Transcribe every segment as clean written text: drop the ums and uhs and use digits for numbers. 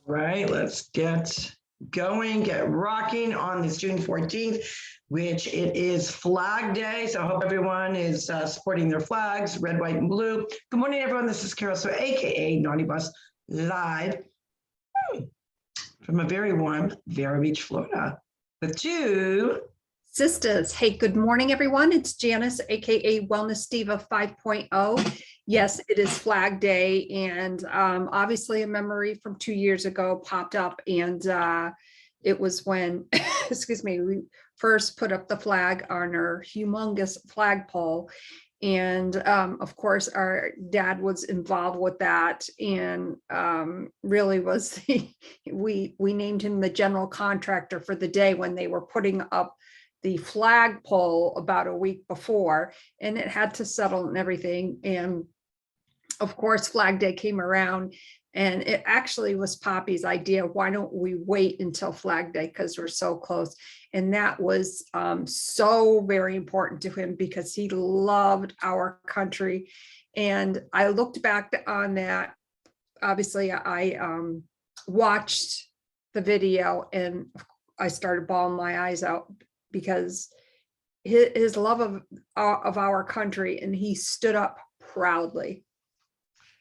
Right, let's get going, get rocking on this June 14th, which it is Flag Day. So I hope everyone is supporting their flags, red, white, and blue. Good morning, everyone. This is Carol, so AKA Naughty Bus, live from a very warm Vero Beach, Florida, with two Sisters. Hey, good morning, everyone. It's Janice, aka Wellness Diva 5.0. Yes, it is Flag Day, and obviously a memory from 2 years ago popped up, and it was when, excuse me, we first put up the flag on our humongous flagpole. And of course, our dad was involved with that, and really was we named him the general contractor for the day when they were putting up the flagpole about a week before, and it had to settle and everything. And of course, Flag Day came around, and it actually was Poppy's idea. Why don't we wait until Flag Day, because we're so close? And that was so very important to him because he loved our country. And I looked back on that. Obviously, I watched the video and I started bawling my eyes out because his love of our country, and he stood up proudly.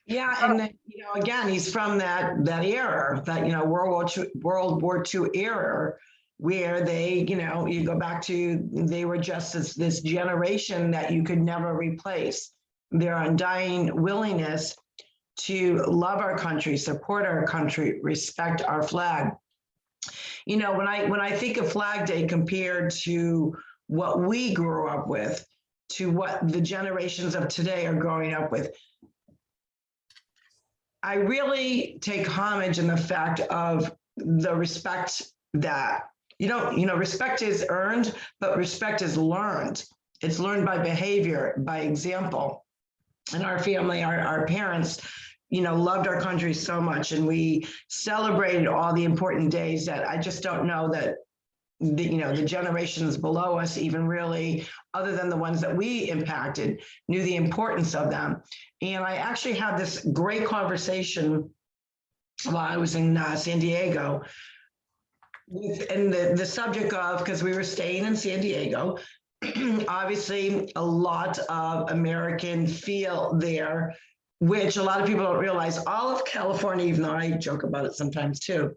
Yeah, and then, again, he's from that era, that World War II era, where they, you go back to, they were just this generation that you could never replace. Their undying willingness to love our country, support our country, respect our flag. When I think of Flag Day compared to what we grew up with, to what the generations of today are growing up with, I really take homage in the fact of the respect that, respect is earned, but respect is learned. It's learned by behavior, by example. And our family, our parents, loved our country so much, and we celebrated all the important days that I just don't know that the generations below us even really, other than the ones that we impacted, knew the importance of them. And I actually had this great conversation while I was in San Diego, and the subject of, because we were staying in San Diego, obviously a lot of American feel there, which a lot of people don't realize. All of California, even though I joke about it sometimes too,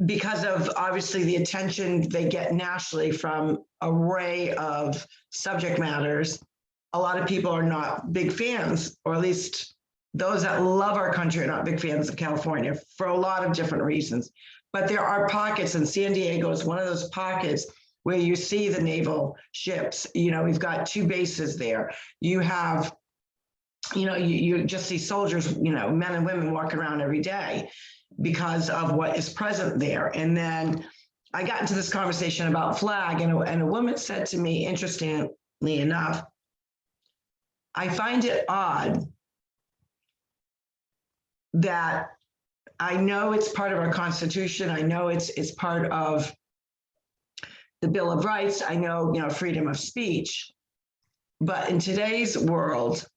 because of obviously the attention they get nationally from an array of subject matters, a lot of people are not big fans, or at least those that love our country are not big fans of California for a lot of different reasons. But there are pockets, and San Diego is one of those pockets where you see the naval ships. We've got 2 bases there. You have, you just see soldiers, men and women walking around every day because of what is present there. And then I got into this conversation about flag, and a woman said to me, interestingly enough, I find it odd that I know it's part of our Constitution. I know it's part of the Bill of Rights. I know, freedom of speech. But in today's world,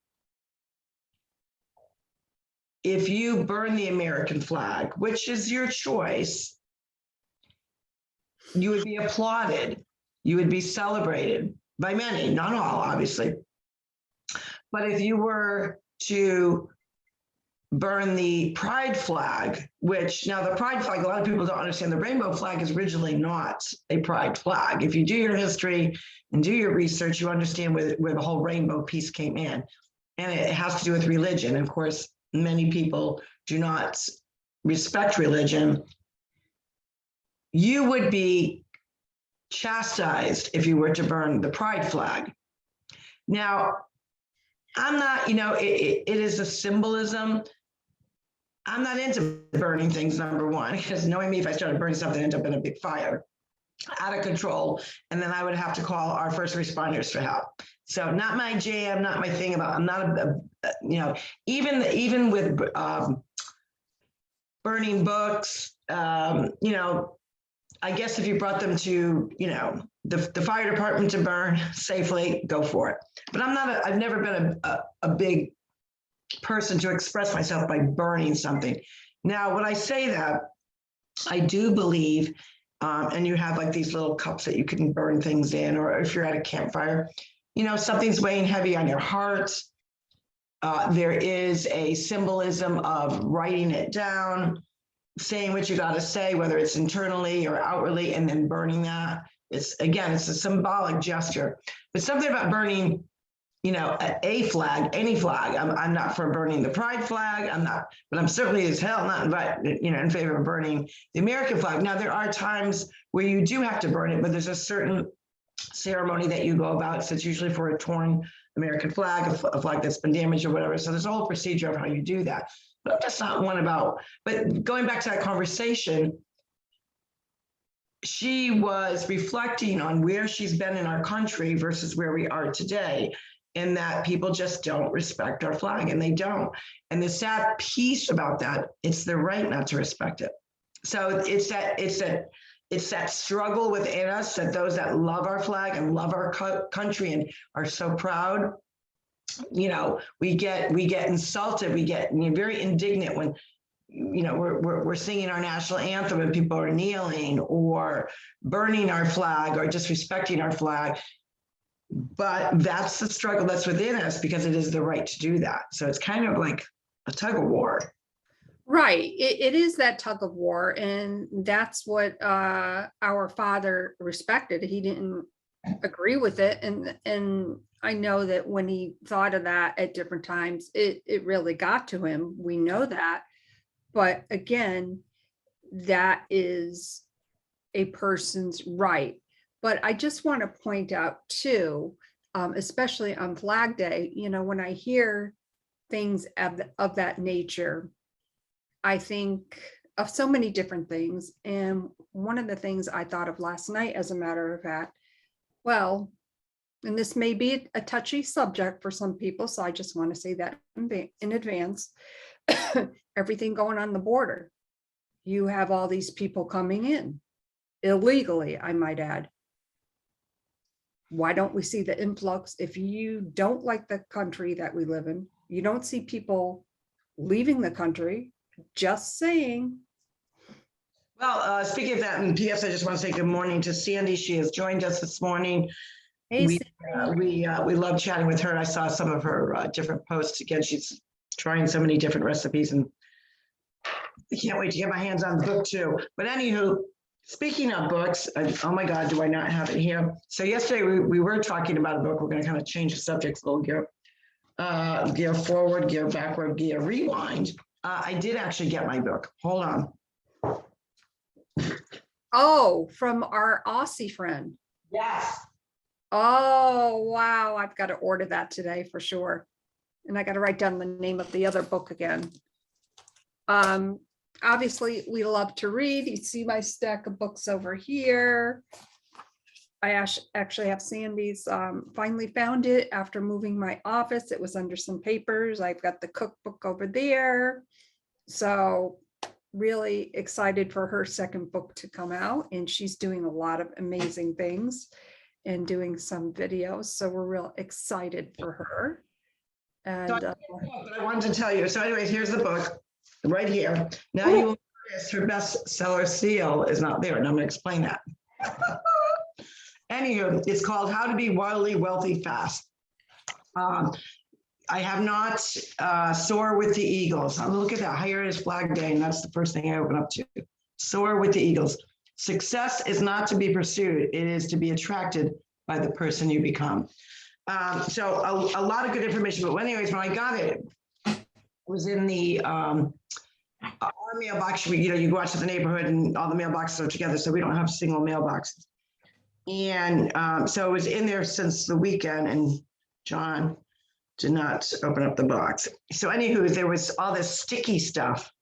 if you burn the American flag, which is your choice, you would be applauded. You would be celebrated by many, not all, obviously. But if you were to burn the pride flag, which now the pride flag, a lot of people don't understand, the rainbow flag is originally not a pride flag. If you do your history and do your research, you understand where the whole rainbow piece came in. And it has to do with religion. Of course, many people do not respect religion. You would be chastised if you were to burn the pride flag. Now, I'm not, it is a symbolism. I'm not into burning things, number one, because knowing me, if I started burning something, I'd end up in a big fire, out of control. And then I would have to call our first responders for help. So not my jam, not my thing. I'm not even with burning books, I guess if you brought them to, the fire department to burn safely, go for it. But I've never been a big person to express myself by burning something. Now, when I say that, I do believe, and you have like these little cups that you can burn things in, or if you're at a campfire, something's weighing heavy on your heart. There is a symbolism of writing it down, saying what you got to say, whether it's internally or outwardly, and then burning that. It's a symbolic gesture. But something about burning, a flag, any flag. I'm not for burning the pride flag. I'm not, but I'm certainly as hell not in favor of burning the American flag. Now, there are times where you do have to burn it, but there's a certain ceremony that you go about. So it's usually for a torn American flag, a flag that's been damaged or whatever. So there's a whole procedure of how you do that. But I'm just not one about, but going back to that conversation, she was reflecting on where she's been in our country versus where we are today, and that people just don't respect our flag, and they don't. And the sad piece about that, it's their right not to respect it. So it's that struggle within us, that those that love our flag and love our country and are so proud, we get insulted, we get very indignant when we're singing our national anthem and people are kneeling or burning our flag or disrespecting our flag. But that's the struggle that's within us, because it is the right to do that. So it's kind of like a tug of war. Right. It is that tug of war. And that's what our father respected. He didn't agree with it. And I know that when he thought of that at different times, it really got to him. We know that. But again, that is a person's right. But I just want to point out too, especially on Flag Day, when I hear things of that nature, I think of so many different things. And one of the things I thought of last night, as a matter of fact, well, and this may be a touchy subject for some people, so I just want to say that in advance, everything going on the border. You have all these people coming in illegally, I might add. Why don't we see the influx? If you don't like the country that we live in, you don't see people leaving the country. Just saying. Well, speaking of that, and P.S., I just want to say good morning to Sandy. She has joined us this morning. Hey, we love chatting with her. I saw some of her different posts. Again, she's trying so many different recipes, and I can't wait to get my hands on the book too. But anywho, speaking of books, oh my God, do I not have it here? So yesterday we were talking about a book. We're going to kind of change the subject a little, gear forward, gear backward, gear rewind. I did actually get my book. Hold on. Oh, from our Aussie friend. Yes. Oh, wow. I've got to order that today for sure. And I got to write down the name of the other book again. Obviously, we love to read. You see my stack of books over here. I actually have Sandy's, finally found it after moving my office. It was under some papers. I've got the cookbook over there. So really excited for her second book to come out. And she's doing a lot of amazing things and doing some videos. So we're real excited for her. And So I wanted to tell you. So anyways, here's the book right here. Now you will notice her bestseller seal is not there. And I'm going to explain that. Anywho, it's called How to Be Wildly Wealthy Fast. I have not Soar with the Eagles. Look at that. Here is Flag Day, and that's the first thing I open up to. Soar with the Eagles. Success is not to be pursued. It is to be attracted by the person you become. So a lot of good information. But anyways, when I got it, it was in the our mailbox. You go out to the neighborhood and all the mailboxes are together, so we don't have single mailboxes. And so it was in there since the weekend, and John did not open up the box. So anywho, there was all this sticky stuff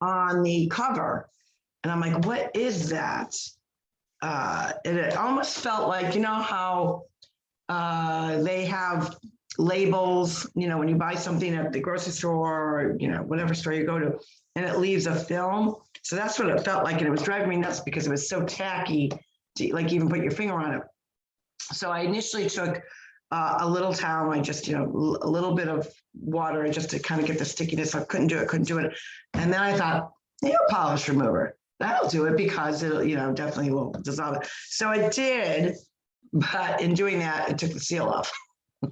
on the cover. And I'm like, what is that? And it almost felt like, how they have labels, when you buy something at the grocery store or, whatever store you go to, and it leaves a film. So that's what it felt like. And it was driving me nuts because it was so tacky to like even put your finger on it. So I initially took a little towel. I just, a little bit of water just to kind of get the stickiness. I couldn't do it. And then I thought, nail polish remover, that'll do it because it'll, definitely will dissolve it. So I did, but in doing that, it took the seal off.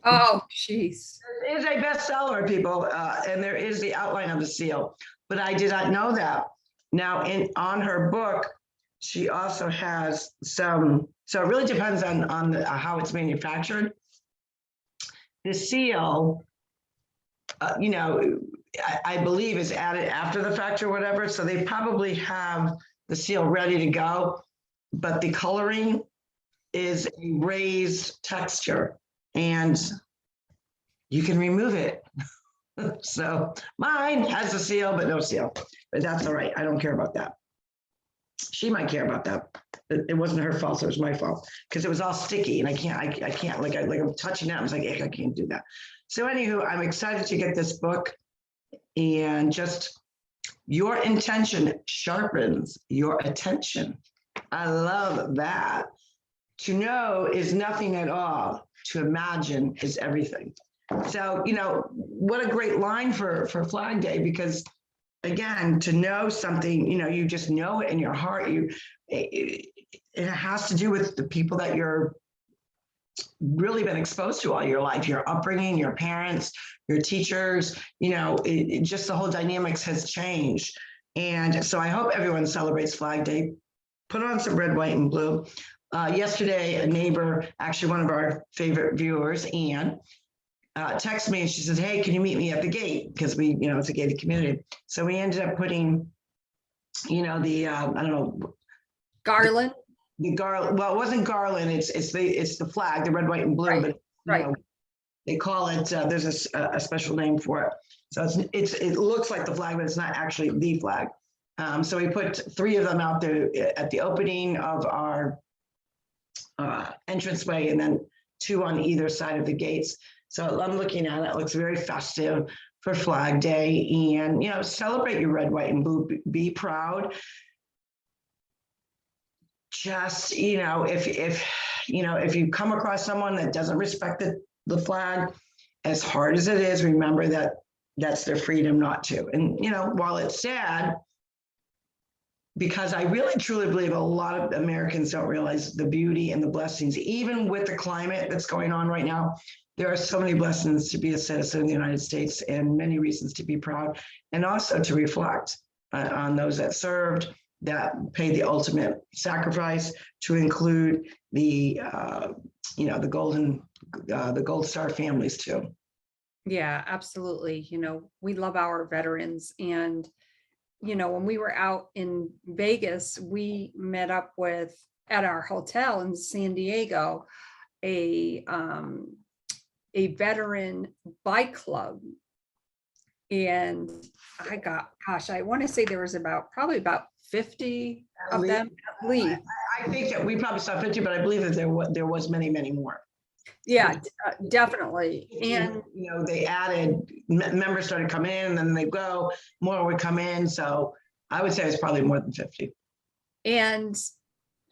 Oh, jeez. It is a bestseller, people, and there is the outline of the seal, but I did not know that. Now, on her book, she also has some, so it really depends on how it's manufactured. The seal, I believe is added after the fact or whatever, so they probably have the seal ready to go, but the coloring is a raised texture, and you can remove it. So mine has a seal, but no seal, but that's all right. I don't care about that. She might care about that. It wasn't her fault, so it was my fault because it was all sticky, and I can't like I'm touching that. I was like, I can't do that. So anywho, I'm excited to get this book, and just your intention sharpens your attention. I love that. To know is nothing at all. To imagine is everything. So, what a great line for Flag Day, because again, to know something, you just know it in your heart. It has to do with the people that you're really been exposed to all your life, your upbringing, your parents, your teachers, just the whole dynamics has changed. And so I hope everyone celebrates Flag Day. Put on some red, white, and blue. Yesterday, a neighbor, actually one of our favorite viewers, Anne, texted me and she says, hey, can you meet me at the gate? Because it's a gated community. So we ended up putting, the, I don't know. Garland? The garland, well, it wasn't garland, it's the flag, the red, white, and blue, Right, but they call it, there's a special name for it. So it looks like the flag, but it's not actually the flag. So we put 3 of them out there at the opening of our entranceway, and then 2 on either side of the gates. So I'm looking at it, looks very festive for Flag Day, and celebrate your red, white, and blue. Be proud. Just if you come across someone that doesn't respect the flag, as hard as it is, remember that that's their freedom not to. And while it's sad, because I really truly believe a lot of Americans don't realize the beauty and the blessings, even with the climate that's going on right now. There are so many blessings to be a citizen of the United States, and many reasons to be proud, and also to reflect on those that served, that paid the ultimate sacrifice, to include the the Gold Star families too. Yeah, absolutely. We love our veterans, and when we were out in Vegas, we met up with, at our hotel in San Diego, a veteran bike club. And I want to say there was probably about 50 of them at least. I think that we probably saw 50, but I believe that there was many, many more. Yeah, definitely. And they added, members started coming in, and then they go, more would come in. So I would say it's probably more than 50. And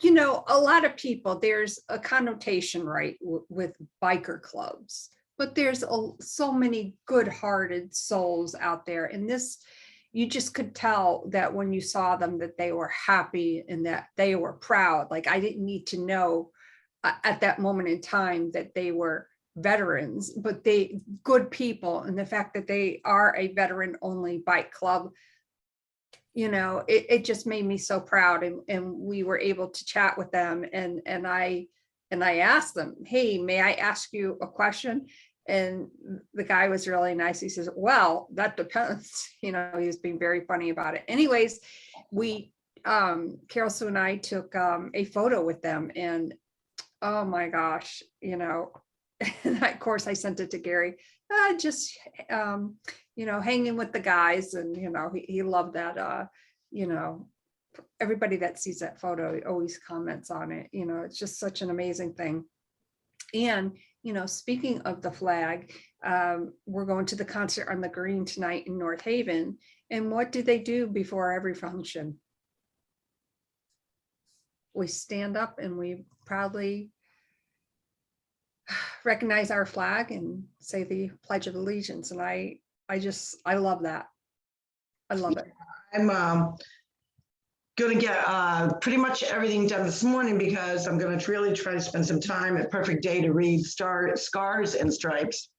a lot of people, there's a connotation, right, with biker clubs, but there's so many good-hearted souls out there. And this, you just could tell that when you saw them, that they were happy and that they were proud. Like, I didn't need to know at that moment in time that they were veterans, but they good people. And the fact that they are a veteran-only bike club, it just made me so proud. And we were able to chat with them, and I asked them, hey, may I ask you a question? And the guy was really nice. He says, well, that depends. He was being very funny about it. Anyways, Carol Sue and I took a photo with them, and oh my gosh, and of course I sent it to Gary, just hanging with the guys, and he loved that. Everybody that sees that photo always comments on it. It's just such an amazing thing. And speaking of the flag, we're going to the concert on the Green tonight in North Haven. And what do they do before every function? We stand up and we proudly recognize our flag and say the Pledge of Allegiance. And I love that. I love it. I'm going to get pretty much everything done this morning because I'm going to really try to spend some time at Perfect Day to read Scars and Stripes.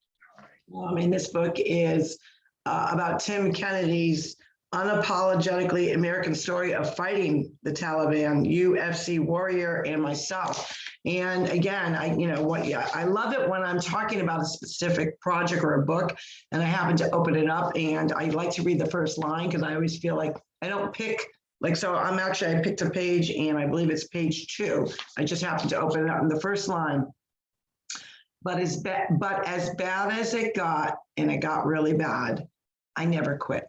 And this book is about Tim Kennedy's unapologetically American story of fighting the Taliban, UFC warrior, and myself. And again, I love it when I'm talking about a specific project or a book and I happen to open it up and I like to read the first line because I always feel like I don't pick, so I picked a page and I believe it's page 2. I just happened to open it up in the first line. But as bad as it got, and it got really bad, I never quit.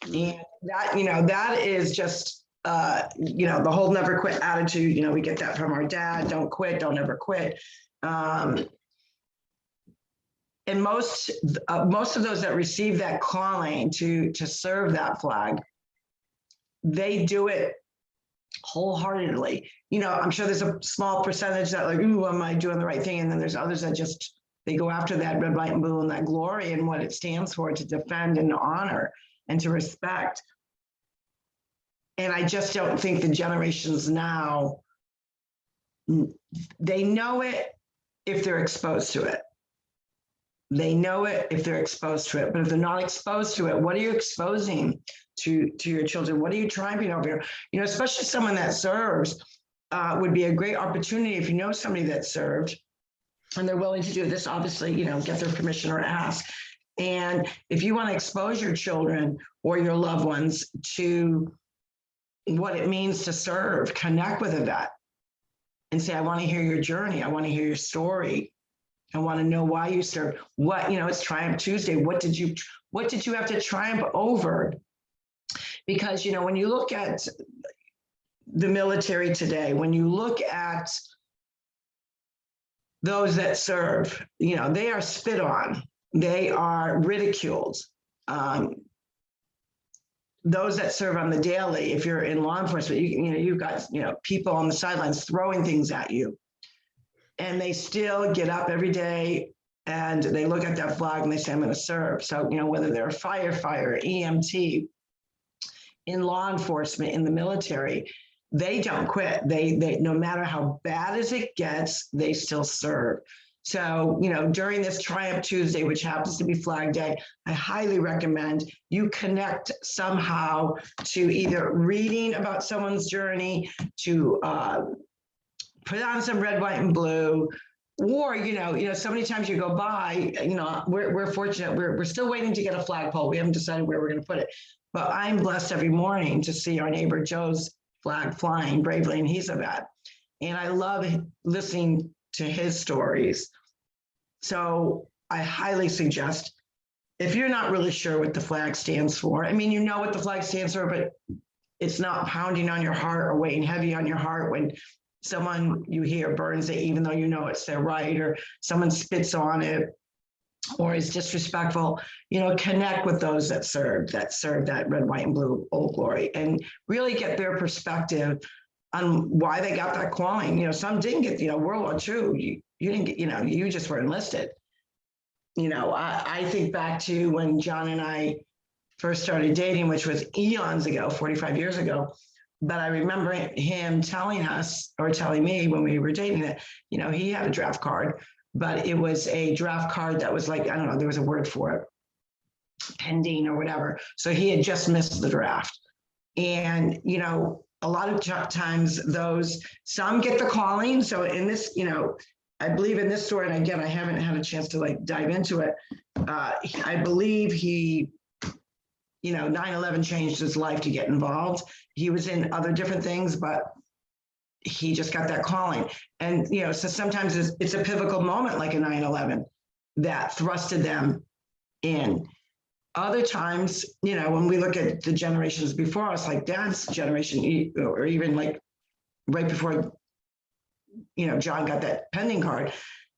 And that, that is just, the whole never quit attitude. We get that from our dad, don't quit, don't ever quit. And most of those that receive that calling to serve that flag, they do it wholeheartedly. I'm sure there's a small percentage that like, ooh, am I doing the right thing? And then there's others that just, they go after that red, white, and blue and that glory and what it stands for, to defend and to honor and to respect. And I just don't think the generations now, they know it if they're exposed to it. They know it if they're exposed to it. But if they're not exposed to it, what are you exposing to your children? What are you triumphing over here? Especially someone that serves would be a great opportunity if you know somebody that served and they're willing to do this, obviously, get their permission or ask. And if you want to expose your children or your loved ones to what it means to serve, connect with a vet and say, I want to hear your journey. I want to hear your story. I want to know why you served. What, it's Triumph Tuesday. What did you have to triumph over? Because, when you look at the military today, when you look at those that serve, they are spit on. They are ridiculed. Those that serve on the daily, if you're in law enforcement, you've got, people on the sidelines throwing things at you. And they still get up every day and they look at that flag and they say, I'm going to serve. So, whether they're a firefighter, EMT, in law enforcement, in the military, they don't quit. They no matter how bad as it gets, they still serve. So, during this Triumph Tuesday, which happens to be Flag Day, I highly recommend you connect somehow to either reading about someone's journey, to put on some red, white, and blue, or, so many times you go by, we're fortunate. We're still waiting to get a flagpole. We haven't decided where we're going to put it. But I'm blessed every morning to see our neighbor Joe's flag flying bravely, and he's a vet. And I love listening to his stories. So I highly suggest, if you're not really sure what the flag stands for, you know what the flag stands for, but it's not pounding on your heart or weighing heavy on your heart when someone you hear burns it, even though you know it's their right, or someone spits on it or is disrespectful, connect with those that serve that red, white, and blue Old Glory, and really get their perspective on why they got that calling. Some didn't get, World War II, you didn't get, you just were enlisted. I think back to when John and I first started dating, which was eons ago, 45 years ago. But I remember him telling me when we were dating that, he had a draft card, but it was a draft card that was like, I don't know, there was a word for it, pending or whatever. So he had just missed the draft. And, a lot of times some get the calling. So in this, I believe in this story, and again, I haven't had a chance to dive into it. I believe he, 9/11 changed his life to get involved. He was in other different things, but he just got that calling. And, so sometimes it's a pivotal moment like a 9/11 that thrusted them in. Other times, when we look at the generations before us, like Dad's generation, or even like right before, John got that pending card,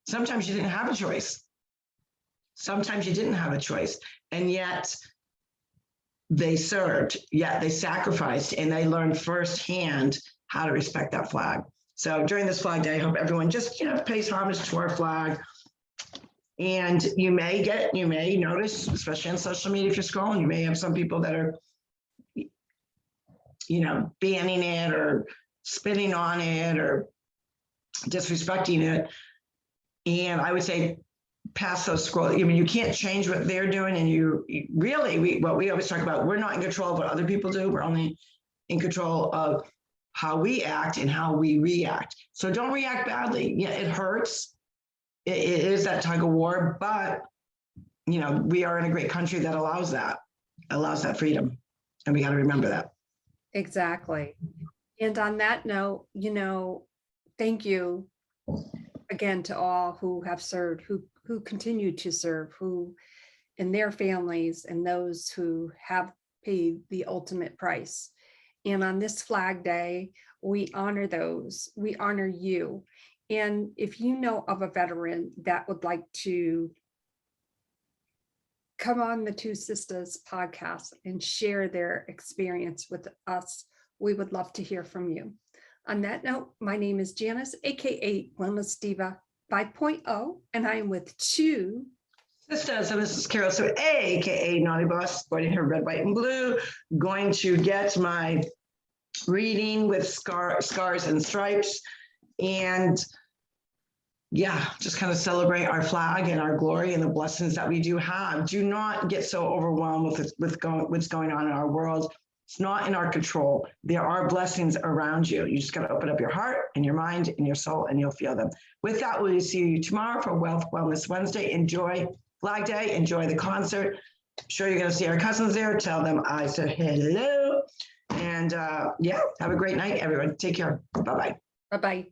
sometimes you didn't have a choice. Sometimes you didn't have a choice. And yet they served, yet they sacrificed, and they learned firsthand how to respect that flag. So during this Flag Day, I hope everyone just, pays homage to our flag. And you may notice, especially on social media, if you're scrolling, you may have some people that are, banning it or spitting on it or disrespecting it. And I would say, pass those scroll. You can't change what they're doing. And what we always talk about, we're not in control of what other people do. We're only in control of how we act and how we react. So don't react badly. Yeah, it hurts. It is that tug of war, but we are in a great country that allows that freedom. And we got to remember that. Exactly. And on that note, thank you again to all who have served, who continue to serve, who and their families, and those who have paid the ultimate price. And on this Flag Day, we honor those, we honor you. And if you know of a veteran that would like to come on the Two Sistas podcast and share their experience with us, we would love to hear from you. On that note, my name is Janice, aka Wellness Diva 5.0, and I am with Two Sistas, and this is Carol, so aka Naughty Boss, wearing her red, white, and blue, going to get my reading with scars and stripes, and just kind of celebrate our flag and our glory and the blessings that we do have. Do not get so overwhelmed with what's going on in our world. It's not in our control. There are blessings around you. You just got to open up your heart and your mind and your soul, and you'll feel them. With that, we'll see you tomorrow for Wealth Wellness Wednesday. Enjoy Flag Day. Enjoy the concert. I'm sure you're going to see our cousins there. Tell them I said hello. And have a great night, everyone. Take care. Bye-bye. Bye-bye.